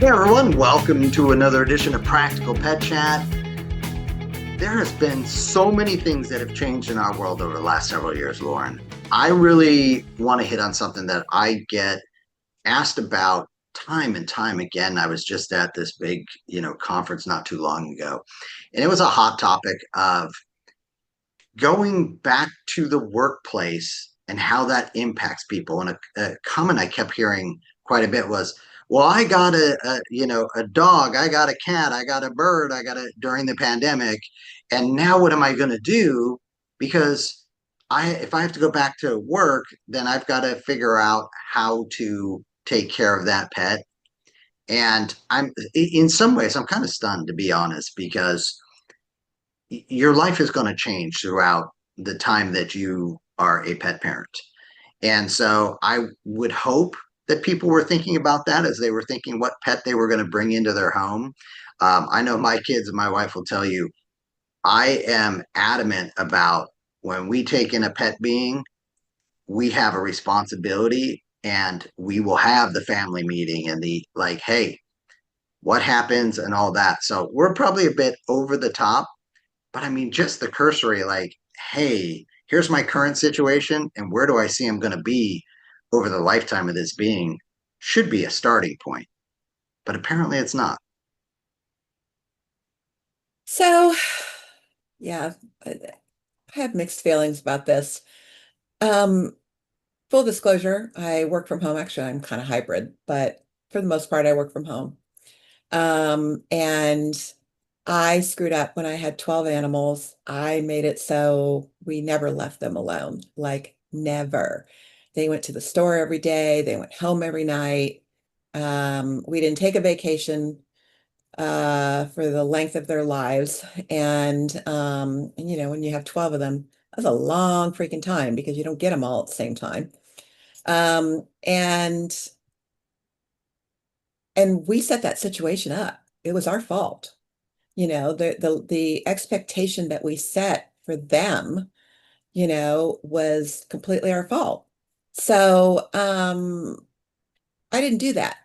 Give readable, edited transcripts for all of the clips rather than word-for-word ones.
Hey everyone, welcome to another edition of Practical Pet Chat. There has been so many things that have changed in our world over the last several years, Lauren. I really want to hit on something that I get asked about time and time again. I was just at this big, conference not too long ago, and it was a hot topic of going back to the workplace and how that impacts people. And a comment I kept hearing quite a bit was, "Well, I got a dog, I got a cat, I got a bird, I got a during the pandemic, and now what am I going to do? Because if I have to go back to work, then I've got to figure out how to take care of that pet." And in some ways, I'm kind of stunned, to be honest, because your life is going to change throughout the time that you are a pet parent. And so I would hope that people were thinking about that as they were thinking what pet they were going to bring into their home. I know my kids and my wife will tell you, I am adamant about when we take in a pet being, we have a responsibility and we will have the family meeting and the like, hey, what happens and all that. So we're probably a bit over the top, but I mean, just the cursory, like, hey, here's my current situation, and where do I see I'm going to be over the lifetime of this being should be a starting point. But apparently it's not. So, yeah, I have mixed feelings about this. Um, Full disclosure, I work from home. Actually, I'm kind of hybrid, but for the most part, I work from home. And I screwed up when I had 12 animals. I made it so we never left them alone, like never. They went to the store every day, they went home every night. We didn't take a vacation for the length of their lives. And when you have 12 of them, that's a long freaking time because you don't get them all at the same time. Um, and and we set that situation up. It was our fault. The expectation that we set for them, was completely our fault. So I didn't do that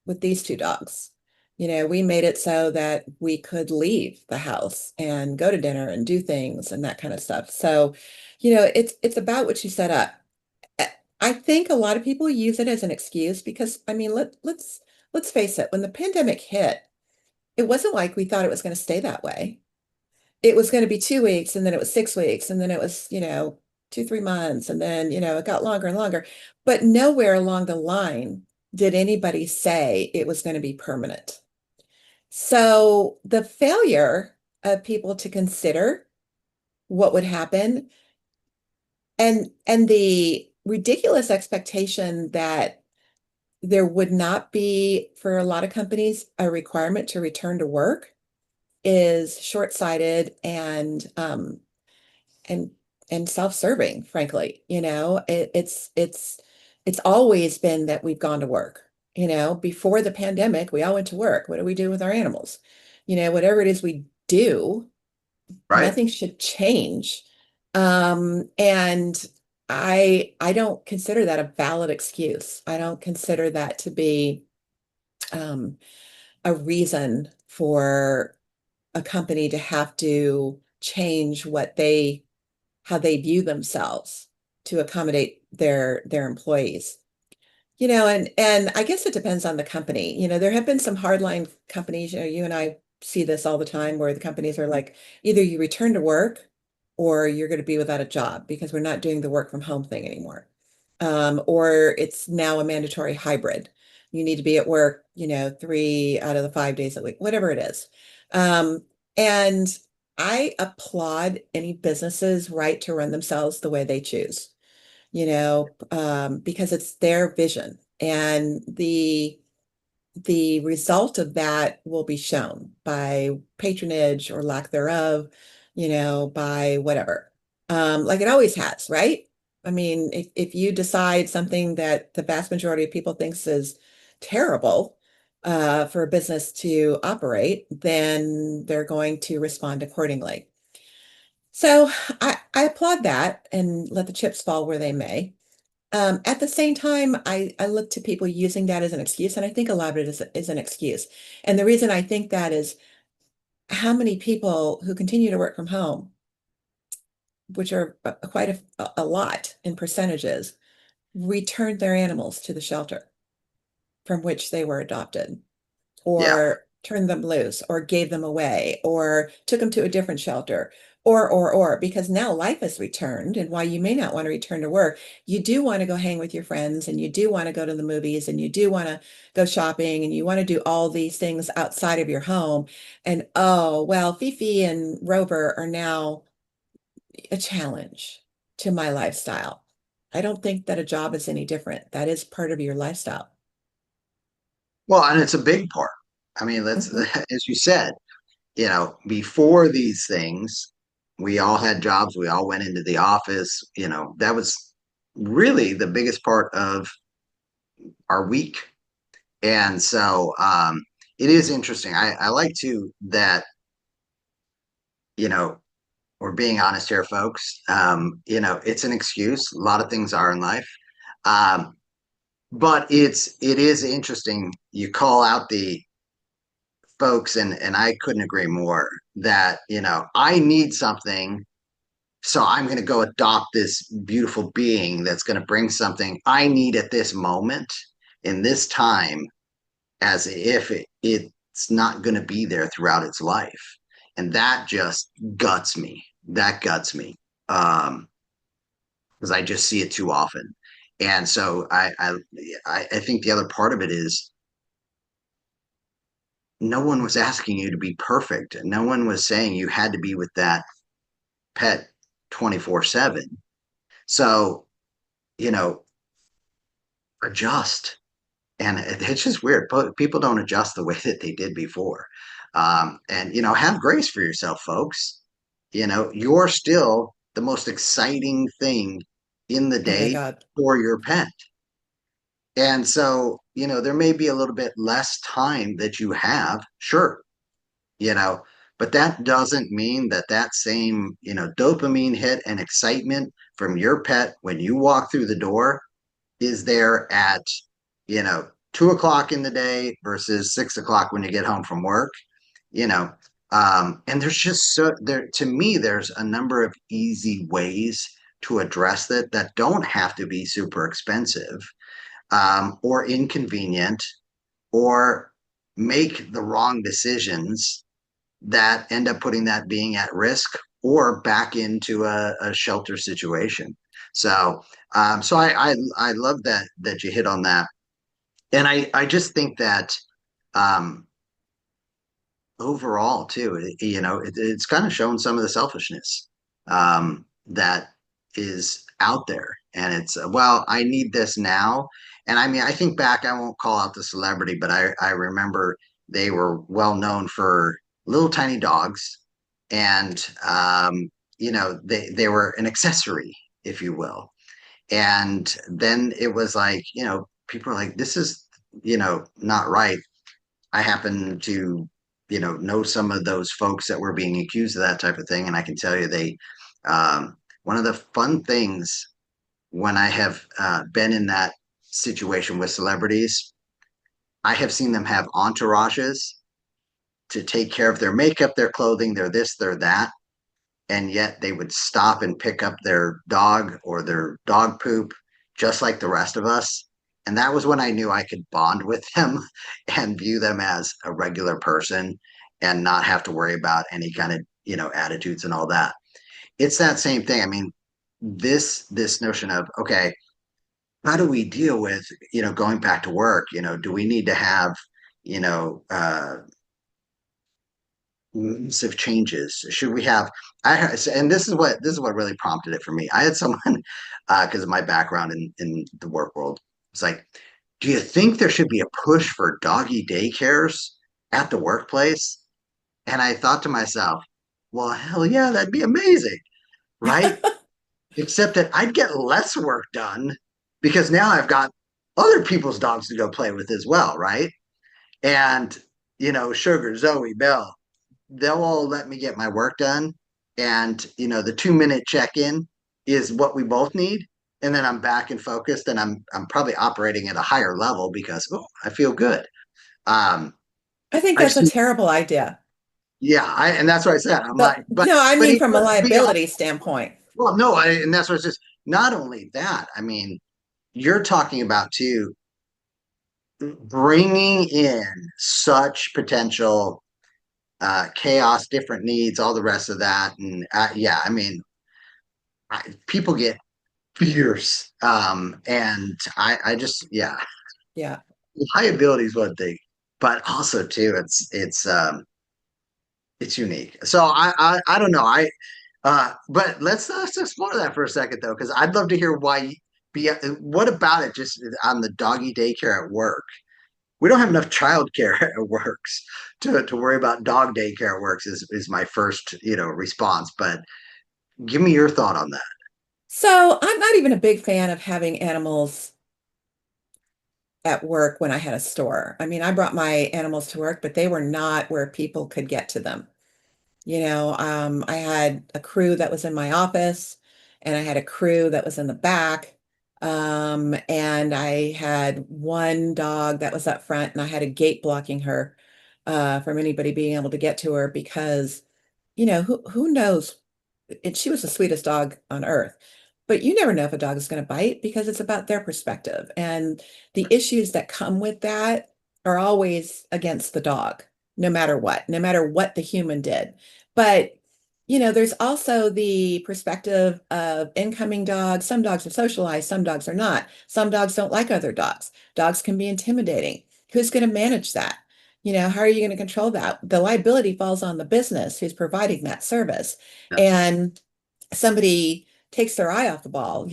with these two dogs. We made it so that we could leave the house and go to dinner and do things and that kind of stuff. So, it's about what you set up. I I think a lot of people use it as an excuse because I mean, let's face it, when the pandemic hit, it wasn't like we thought it was going to stay that way. It was going to be 2 weeks and then it was 6 weeks and then it was, 2, 3 months and then, it got longer and longer. But nowhere along the line did anybody say it was going to be permanent. So the failure of people to consider what would happen and the ridiculous expectation that there would not be, for a lot of companies, a requirement to return to work is short-sighted and and self-serving, frankly. It's always been that we've gone to work. Before the pandemic, we all went to work. What do we do with our animals? Whatever it is we do, Right. nothing should change. And I don't consider that a valid excuse. I don't consider that to be um, a reason for a company to have to change how they view themselves to accommodate their employees. And I guess it depends on the company. There have been some hardline companies, you and I see this all the time where the companies are like, either you return to work or you're going to be without a job because we're not doing the work from home thing anymore. Or it's now a mandatory hybrid. You need to be at work, 3 out of the 5 days a week, whatever it is. And I applaud any businesses' right to run themselves the way they choose, because it's their vision. And the result of that will be shown by patronage or lack thereof, by whatever. Like it always has, right? I mean, if you decide something that the vast majority of people thinks is terrible for a business to operate, then they're going to respond accordingly. So I applaud that and let the chips fall where they may. At the same time, I look to people using that as an excuse, and I think a lot of it is an excuse. And the reason I think that is how many people who continue to work from home, which are quite a lot in percentages, returned their animals to the shelter from which they were adopted, Yeah. or turned them loose, or gave them away, or took them to a different shelter, because now life has returned. And while you may not want to return to work, you do want to go hang with your friends, and you do want to go to the movies, and you do want to go shopping, and you want to do all these things outside of your home. And oh, well, Fifi and Rover are now a challenge to my lifestyle. I don't think that a job is any different. That is part of your lifestyle. Well, and it's a big part. I mean, let's, Mhm. as you said, before these things, we all had jobs. We all went into the office. That was really the biggest part of our week. And so it is interesting. I like to that, you know, we're being honest here, folks. It's an excuse. A lot of things are in life. Um, but it is interesting. You call out the folks, and I couldn't agree more that, I need something. So I'm going to go adopt this beautiful being that's going to bring something I need at this moment in this time, as if it's not going to be there throughout its life. And that just guts me. That guts me. Because I just see it too often. And so I think the other part of it is no one was asking you to be perfect. No one was saying you had to be with that pet 24/7. So, you know, adjust. And it's just weird. People don't adjust the way that they did before. And, have grace for yourself, folks. You're still the most exciting thing in the Oh my day God. for your pet. And so, there may be a little bit less time that you have, sure, you know, but that doesn't mean that that same, dopamine hit and excitement from your pet when you walk through the door is there at, 2 o'clock in the day versus 6 o'clock when you get home from work, you know. And there's just so there to me, there's a number of easy ways to address that don't have to be super expensive or inconvenient or make the wrong decisions that end up putting that being at risk or back into a shelter situation. So I love that you hit on that, and I just think that um, overall too, it's kind of shown some of the selfishness that is out there, and it's well, I need this now, and I mean, I think back, I won't call out the celebrity, but I remember they were well known for little tiny dogs, and they were an accessory, if you will, and then it was like, people are like, this is, not right. I happen to, know some of those folks that were being accused of that type of thing. And I can tell you one of the fun things when I have been in that situation with celebrities, I have seen them have entourages to take care of their makeup, their clothing, their this, their that. And yet they would stop and pick up their dog or their dog poop just like the rest of us. And that was when I knew I could bond with them and view them as a regular person and not have to worry about any kind of, attitudes and all that. It's that same thing. I mean, this notion of, okay, how do we deal with, going back to work? Do we need to have, you know, massive changes? Should we have? And this is what really prompted it for me. I had someone because of my background in the work world. It's like, do you think there should be a push for doggy daycares at the workplace? And I thought to myself, well, hell yeah, that'd be amazing, right? Except that I'd get less work done because now I've got other people's dogs to go play with as well, right? And Sugar, Zoe, Belle, they'll all let me get my work done. And, the 2-minute check in is what we both need. and then I'm back and focused, and I'm probably operating at a higher level because oh, I feel good. Um, I think I've that's a seen, terrible idea. yeah, and that's what I said. I'm like, No, I but mean even from a beyond, liability standpoint. well, no, and that's what it's just. Not only that, I mean, you're talking about too bringing in such potential chaos, different needs, all the rest of that, and yeah, I mean, people get fierce, and I just yeah, Yeah. liability is one thing, but also too, it's unique. So I don't know. But let's explore that for a second though, because I'd love to hear why. Be what about it? Just on the doggy daycare at work, we don't have enough childcare at works to worry about dog daycare at works. Is my first response. But give me your thought on that. So I'm not even a big fan of having animals at work when I had a store. I mean, I brought my animals to work, but they were not where people could get to them. I had a crew that was in my office, and I had a crew that was in the back. And I had one dog that was up front, and I had a gate blocking her from anybody being able to get to her because, who knows? She was the sweetest dog on earth. But you never know if a dog is going to bite because it's about their perspective. And the issues that come with that are always against the dog, no matter what the human did. But, there's also the perspective of incoming dogs. Some dogs are socialized, some dogs are not. Some dogs don't like other dogs. Dogs can be intimidating. Who's going to manage that? How are you going to control that? The liability falls on the business who's providing that service. Yes. And somebody takes their eye off the ball,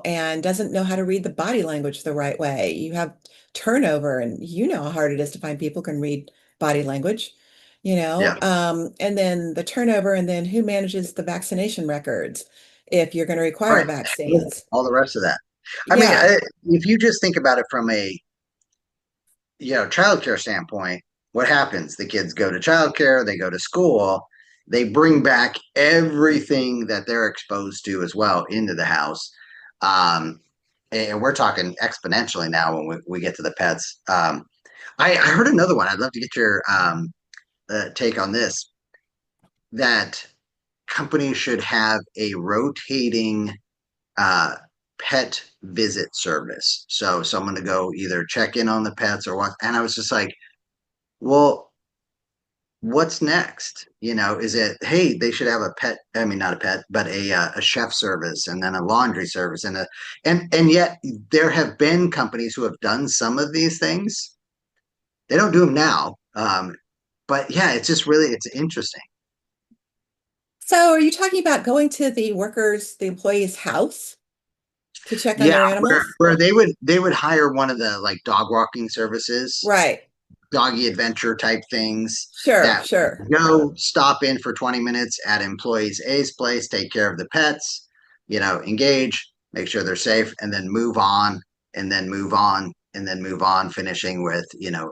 and doesn't know how to read the body language the right way. You have turnover, and you know how hard it is to find people who can read body language, Yeah. and then the turnover, and then who manages the vaccination records if you're going to require Right. vaccines. All the rest of that. I mean, Yeah. if you just think about it from a childcare standpoint, what happens? The kids go to childcare, they go to school, they bring back everything that they're exposed to as well into the house. Um, and we're talking exponentially now when we get to the pets. I heard another one. I'd love to get your take on this. That companies should have a rotating uh, pet visit service. So someone to go either check in on the pets or what. And I was just like, well, what's next? Is it, hey, they should have a pet, I mean, not a pet, but a chef service and then a laundry service and yet there have been companies who have done some of these things. They don't do them now. But yeah, it's just really, it's interesting. So are you talking about going to the employee's house to check on Yeah, their where animals? where they would hire one of the like dog walking services, Right. doggy adventure type things Sure, that sure. go stop in for 20 minutes at employees A's place, take care of the pets, engage, make sure they're safe, and then move on, and then move on, and then move on, finishing with,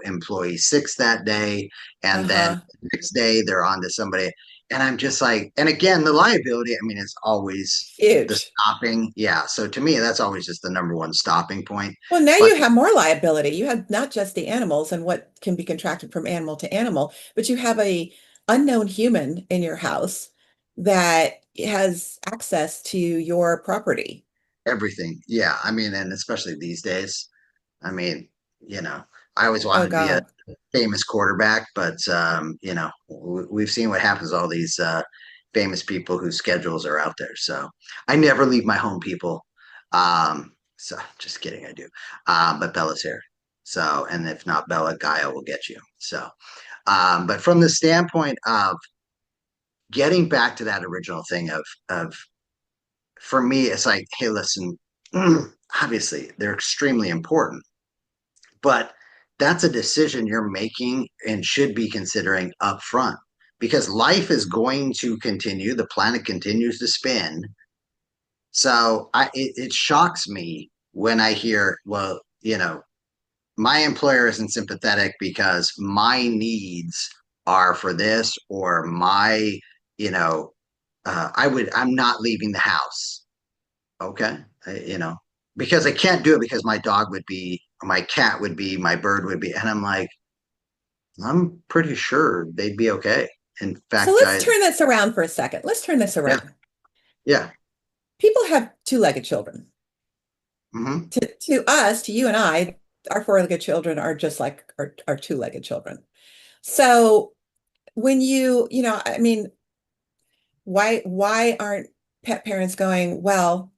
employee six that day. And then Uh-huh. next day they're on to somebody. And I'm just like, and again, the liability, I mean, it's always the Huge. stopping. Yeah. So to me, that's always just the number one stopping point. Well, now But you have more liability. You have not just the animals and what can be contracted from animal to animal, but you have a unknown human in your house that has access to your property. everything. Yeah. I mean, and especially these days, I mean, you know, I always Oh wanted to be a God. famous quarterback, but we've seen what happens to all these famous people whose schedules are out there. So I never leave my home, people. So just kidding, I do. But Bella's here. So, and if not Bella, Gaia will get you. So, but from the standpoint of getting back to that original thing of for me, it's like, hey, listen, obviously they're extremely important, but that's a decision you're making and should be considering up front because life is going to continue. The planet continues to spin. So it shocks me when I hear, well, my employer isn't sympathetic because my needs are for this or my, I'm not leaving the house. Okay. you know, because I can't do it because my dog would be, my cat would be, my bird would be. And I'm like, I'm pretty sure they'd be okay. In So fact, let's turn this around for a second. Let's turn this yeah, around. yeah. People have two-legged children. Hmm. To us, to you and I, our four-legged children are just like our two-legged children. So when I mean, why aren't pet parents going, well,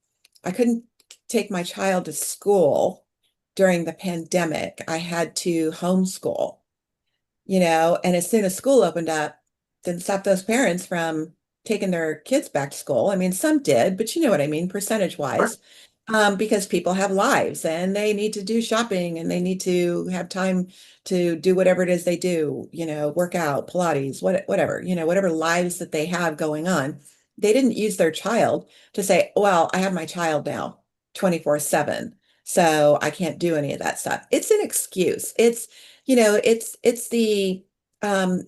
I couldn't take my child to school during the pandemic. I had to homeschool, and as soon as school opened up, didn't stop those parents from taking their kids back to school. I mean, some did, but you know what I mean, percentage Right. wise, because people have lives and they need to do shopping and they need to have time to do whatever it is they do, work out, Pilates, whatever, whatever lives that they have going on. They didn't use their child to say, well, I have my child now 24/7, so I can't do any of that stuff. It's an excuse. It's the um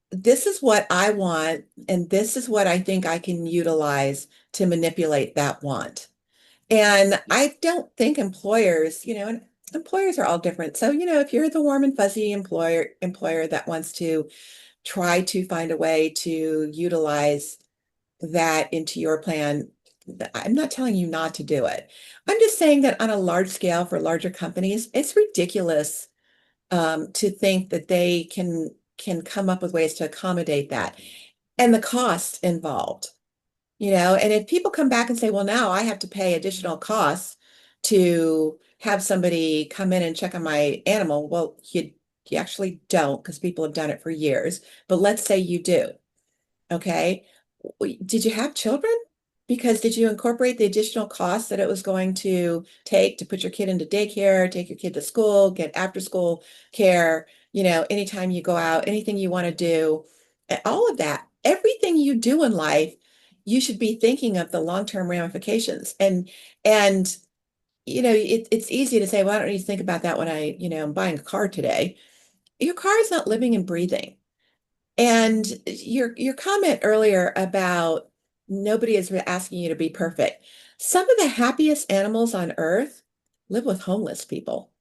this is what I want and this is what I think I can utilize to manipulate that want. And I don't think and employers are all different. So, if you're the warm and fuzzy employer that wants to try to find a way to utilize that into your plan, I'm not telling you not to do it. I'm just saying that on a large scale for larger companies, it's ridiculous to think that they can come up with ways to accommodate that and the cost involved, and if people come back and say, well, now I have to pay additional costs to have somebody come in and check on my animal. Well, you actually don't because people have done it for years. But let's say you do. Okay. Did you have children? Because did you incorporate the additional costs that it was going to take to put your kid into daycare, take your kid to school, get after school care, anytime you go out, anything you want to do, all of that, everything you do in life, you should be thinking of the long-term ramifications. And it's easy to say, well, I don't need to think about that when I'm buying a car today. Your car is not living and breathing. And your comment earlier about nobody is asking you to be perfect. Some of the happiest animals on earth live with homeless people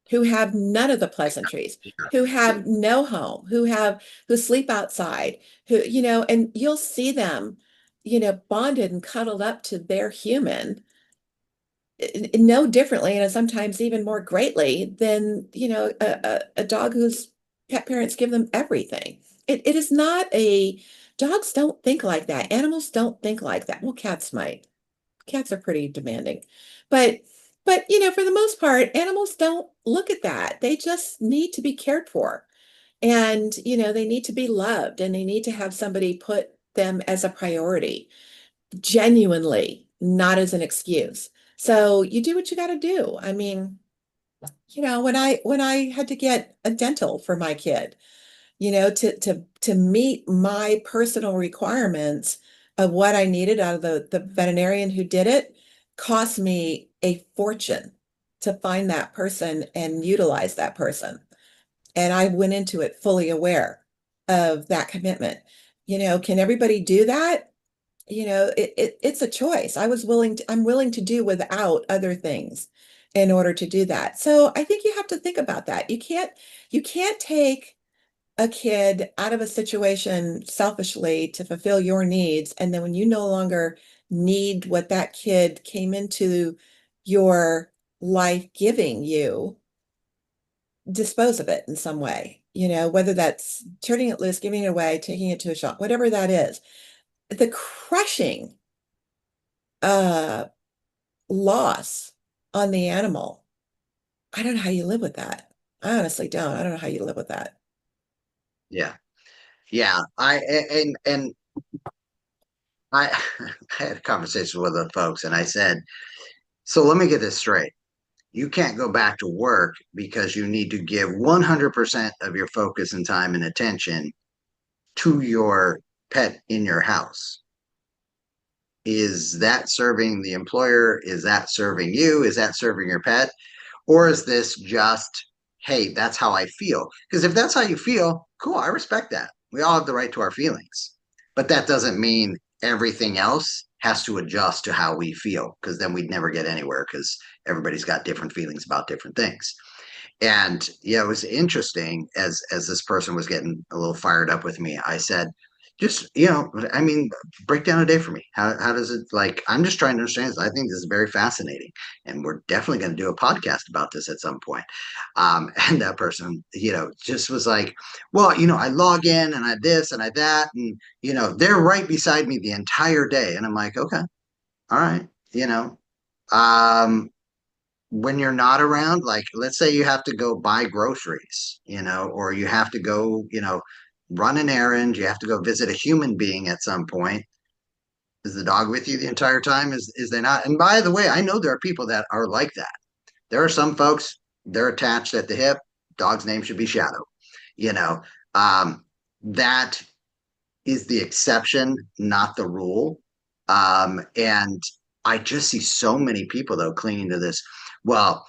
who have none of the pleasantries, who have no home, who sleep outside, and you'll see them, bonded and cuddled up to their human no differently and sometimes even more greatly than a dog whose pet parents give them everything. It is not a dogs don't think like that. Animals don't think like that. Well, cats might. Cats are pretty demanding, but for the most part, animals don't look at that. They just need to be cared for, and they need to be loved, and they need to have somebody put them as a priority genuinely, not as an excuse. So you do what you got to do. I mean, when I had to get a dental for my kid, to meet my personal requirements of what I needed out of the veterinarian who did it, cost me a fortune to find that person and utilize that person. And I went into it fully aware of that commitment. Can everybody do that? It's a choice. I'm willing to do without other things in order to do that. So I think you have to think about that. You can't take a kid out of a situation selfishly to fulfill your needs. And then when you no longer need what that kid came into your life giving you, dispose of it in some way, whether that's turning it loose, giving it away, taking it to a shop, whatever that is. The crushing uh loss on the animal. I don't know how you live with that. I honestly don't. I don't know how you live with that. Yeah. Yeah. And I I had a conversation with the folks and I said, so let me get this straight. You can't go back to work because you need to give 100% of your focus and time and attention to your pet in your house. Is that serving the employer? Is that serving you? Is that serving your pet? Or is this just, hey, that's how I feel? Because if that's how you feel, cool, I respect that. We all have the right to our feelings. But that doesn't mean everything else has to adjust to how we feel, because then we'd never get anywhere, because everybody's got different feelings about different things. And yeah, it was interesting as this person was getting a little fired up with me. I said, just, I mean, break down a day for me. How does it, like, I'm just trying to understand this. I think this is very fascinating. And we're definitely going to do a podcast about this at some point. And that person, just was like, well, I log in and I this and I that. And, they're right beside me the entire day. And I'm like, okay, all right. Um, when you're not around, like let's say you have to go buy groceries, or you have to go, run an errand, you have to go visit a human being at some point. Is the dog with you the entire time? Is they not? And by the way, I know there are people that are like that. There are some folks, they're attached at the hip. Dog's name should be Shadow. You know, that is the exception, not the rule. And I just see so many people though clinging to this. Well,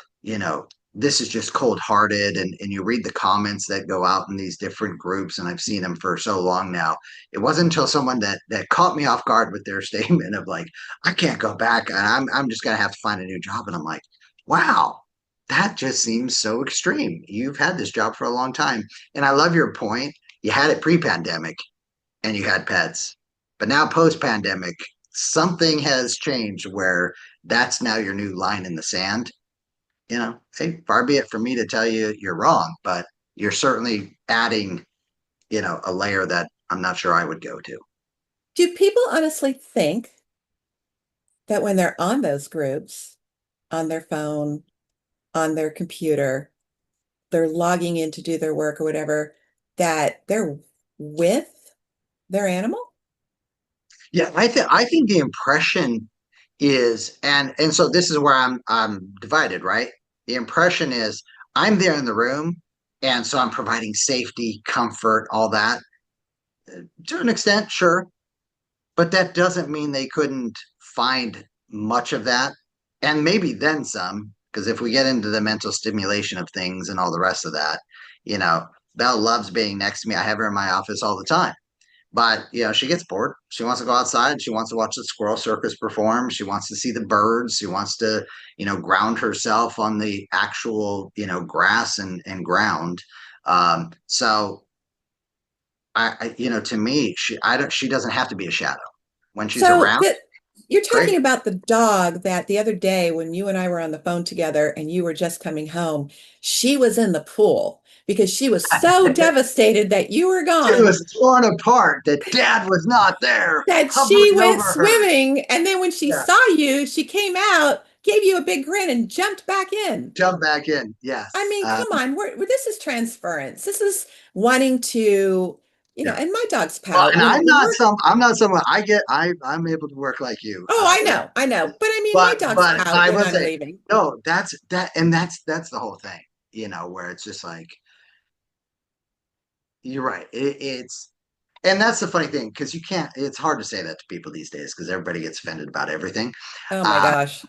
this is just cold hearted. And you read the comments that go out in these different groups, and I've seen them for so long now. It wasn't until someone that caught me off guard with their statement of like, I can't go back and I'm just gonna have to find a new job. And I'm like, wow, that just seems so extreme. You've had this job for a long time. And I love your point. You had it pre-pandemic and you had pets. But now post pandemic, something has changed where that's now your new line in the sand. Hey, far be it for me to tell you you're wrong, but you're certainly adding, a layer that I'm not sure I would go to. Do people honestly think that when they're on those groups, on their phone, on their computer, they're logging in to do their work or whatever, that they're with their animal? Yeah, I think the impression is, and so this is where I'm divided, right? The impression is I'm there in the room, and so I'm providing safety, comfort, all that. To an extent, sure, but that doesn't mean they couldn't find much of that, and maybe then some. Because if we get into the mental stimulation of things and all the rest of that, you know, Belle loves being next to me. I have her in my office all the time. But she gets bored. She wants to go outside. She wants to watch the squirrel circus perform. She wants to see the birds. She wants to, ground herself on the actual, grass and ground. So to me, she doesn't have to be a shadow when she's So around. that you're talking Great. about the dog that the other day when you and I were on the phone together and you were just coming home, she was in the pool because she was so devastated that you were She gone was torn apart that Dad was not there, that she hovering went over her. swimming. And then when she Yeah, saw you, she came out, gave you a big grin, and jumped back in. jump back in. I Yes. mean, come on, this is transference. This is wanting to, Yeah. and my dog's Well, pout. and When we're, I'm not someone I'm able to work like you. oh, I know. But I mean, my dog's But pout I when will I'm say, leaving. no, that's the whole thing, where it's just like, you're right. And that's the funny thing, because it's hard to say that to people these days because everybody gets offended about everything. Oh my Uh, gosh.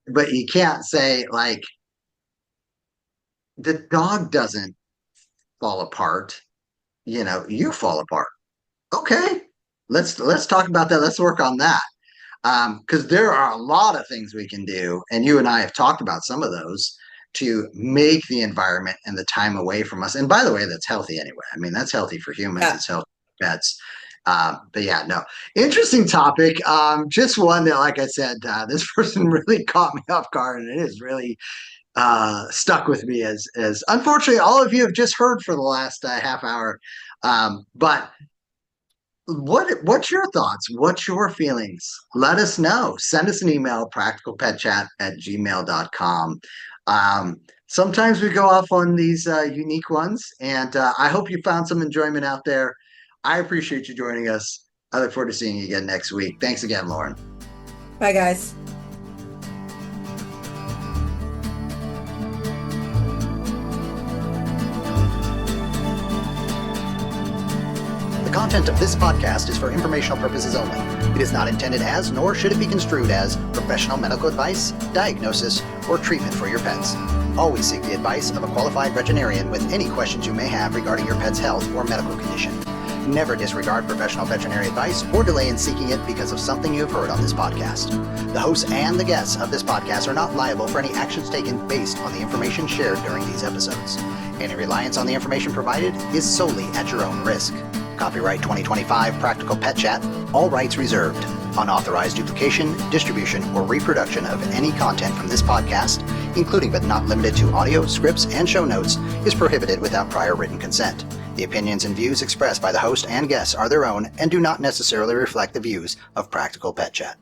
but you can't say like the dog doesn't fall apart, you fall apart. Okay. Let's talk about that. Let's work on that. Because there are a lot of things we can do, and you and I have talked about some of those to make the environment and the time away from us. And by the way, that's healthy anyway. I mean, that's healthy for humans. Yeah. It's healthy for pets. But yeah, no, interesting topic. Just one that, like I said, this person really caught me off guard, and it is really stuck with me as unfortunately all of you have just heard for the last half hour. But what's your thoughts? What's your feelings? Let us know. Send us an email, practicalpetchat@gmail.com. Sometimes we go off on these unique ones, and I hope you found some enjoyment out there. I appreciate you joining us. I look forward to seeing you again next week. Thanks again, Lorin. Bye, guys. The content of this podcast is for informational purposes only. It is not intended as, nor should it be construed as, professional medical advice, diagnosis, or treatment for your pets. Always seek the advice of a qualified veterinarian with any questions you may have regarding your pet's health or medical condition. Never disregard professional veterinary advice or delay in seeking it because of something you have heard on this podcast. The hosts and the guests of this podcast are not liable for any actions taken based on the information shared during these episodes. Any reliance on the information provided is solely at your own risk. Copyright 2025 Practical Pet Chat, all rights reserved. Unauthorized duplication, distribution, or reproduction of any content from this podcast, including but not limited to audio, scripts, and show notes, is prohibited without prior written consent. The opinions and views expressed by the host and guests are their own and do not necessarily reflect the views of Practical Pet Chat.